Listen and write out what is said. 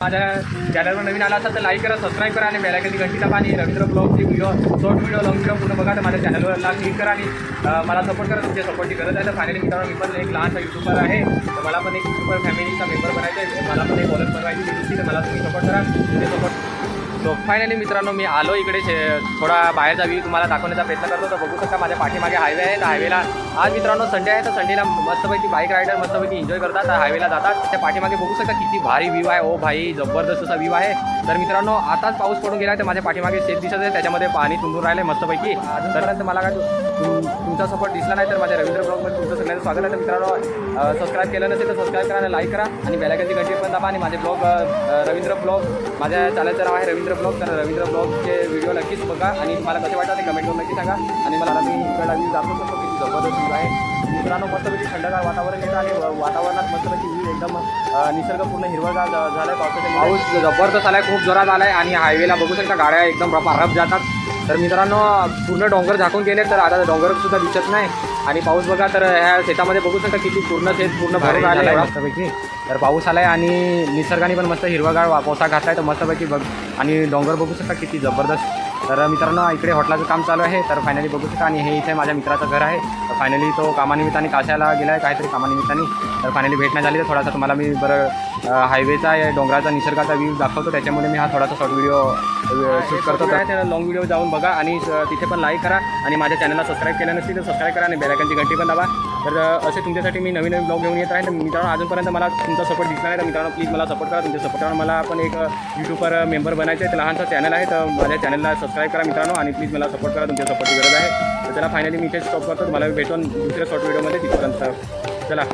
माझ्या चॅनलवर नवीन आला असेल तर लाईक करा, सबस्क्राईब करा आणि बेल आयकॉनची घंटी दाबा आणि रवींद्र ब्लॉगची video, short video, long video पूर्ण बघा. तर माझ्या चॅनलवरला क्लिक करा आणि मला सपोर्ट करा. तुमच्या सपोर्टची गरज आहे. तर फायनली मित्रांनो मी पण एक लहानसा यूट्यूबर आहे. तर मला पण एक यूट्यूबर फॅमिलीचा मेंबर बनायचं आहे. मला पण एक वॉलेट बनवायची होती. तर मला तुम्ही सपोर्ट करा. तुमचे सपोर्ट. सो फायनली मित्रांनो मी आलो इकडे थोडा बाहेरचा व्ह्यू तुम्हाला दाखवण्याचा प्रयत्न करतो. तर बघू शकता माझ्या पाठीमागे हायवे आहे. तर हायवेला आज मित्रांनो संडे आहे. तर संडेला मस्तपैकी बाईक रायडर मस्तपैकी एन्जॉय करतात. तर हायवेला जातात. त्या पाठीमागे बघू शकता किती भारी व्ह्यू आहे. ओ भाई जबरदस्त असा व्ह्यू आहे. तर मित्रांनो आताच पाऊस पडून गेला आहे. तर माझ्या पाठीमागे शेत दिसत आहे. त्याच्यामध्ये पाणी तुंबून राहिले मस्तपैकी. अजूनपर्यंत मला काय तुमचा सपोर्ट दिसला नाही तर माझ्या रवींद्र ब्लॉगमध्ये तुमचं सगळ्यांचं स्वागत आहे. तर मित्रांनो सबस्क्राईब केलं नसेल तर सबस्क्राईब करा आणि लाईक करा आणि बेल आयकॉनची घंटी पण दाबा. आणि माझे ब्लॉग रवींद्र ब्लॉग, माझ्या चॅनलचं नाव आहे रवींद्र ब्लॉग. तर रवींद्र ब्लॉगचे व्हिडिओ नक्कीच बघा आणि तुम्हाला कसे वाटतात ते कमेंट करून नक्की सांगा. आणि मला मी इकडला व्ह्यू दाखवू शकतो किती जबरदस्त व्ह्यू आहे. मित्रांनो मस्तपैकी थंडगार वातावरण येतं आणि वातावरणात मस्तपैकी व्ह्यू एकदम निसर्ग पूर्ण हिरवगार झालं आहे. पाऊस जबरदस्त आला आहे, खूप जोरात आला आहे आणि हायवेला बघू शकता गाड्या एकदम रपारप जातात. तर मित्रांनो पूर्ण डोंगर झाकून गेले. तर आता डोंगरसुद्धा दिसत नाही आणि पाऊस बघा. तर ह्या शेतामध्ये बघू शकता किती पूर्ण शेत पूर्ण भरून आलं आहे मस्तपैकी. तर पाऊस आला आहे आणि निसर्गाने पण मस्त हिरवागार पोशाख घातला आहे. तर मस्तपैकी बघ आणि डोंगर बघू शकता किती जबरदस्त. तर मित्रांनो इकडे हॉटेलाचं काम चालू आहे. तर फायनली बघू शकता आणि हे इथे माझ्या मित्राचं घर आहे. तर फायनली तो कामानिमित्ताने काशाला गेला आहे काहीतरी कामानिमित्ताने. तर फायनली भेट नाही झाली. तर थोडासा तुम्हाला मी हायवेचा डोंगराचा निसर्गाचा व्ह्यू दाखवतो. त्याच्यामुळे मी हा थोडासा शॉर्ट व्हिडिओ शूट करतो. तर लॉंग व्हिडिओ जाऊन बघा आणि तिथे पण लाईक करा आणि माझ्या चॅनलला सबस्क्राईब केलं नसतील तर सबस्क्राईब करा आणि बेल आयकॉनची घंटी पण दाबा. तर असे तुमच्यासाठी मी नवीन नवीन ब्लॉग घेऊन येत आहे. तर मित्रांनो अजूनपर्यंत मला तुमचा सपोर्ट दिसला नाही तर मित्रांनो प्लीज मला सपोर्ट करा. तुमच्या सपोर्टवर मला पण एक यूट्यूबर मेंबर बनायचं आहे. तर लहानसा चॅनल आहे. तर माझ्या चॅनलला सबस्क्राईब करा मित्रांनो आणि प्लीज मला सपोर्ट करा. तुमच्या सपोर्टची गरज आहे. तर चला फायनली मी इथेच स्टॉप करतो. मला भेटून दुसऱ्या शॉर्ट व्हिडिओमध्ये तिथपर्यंत चला.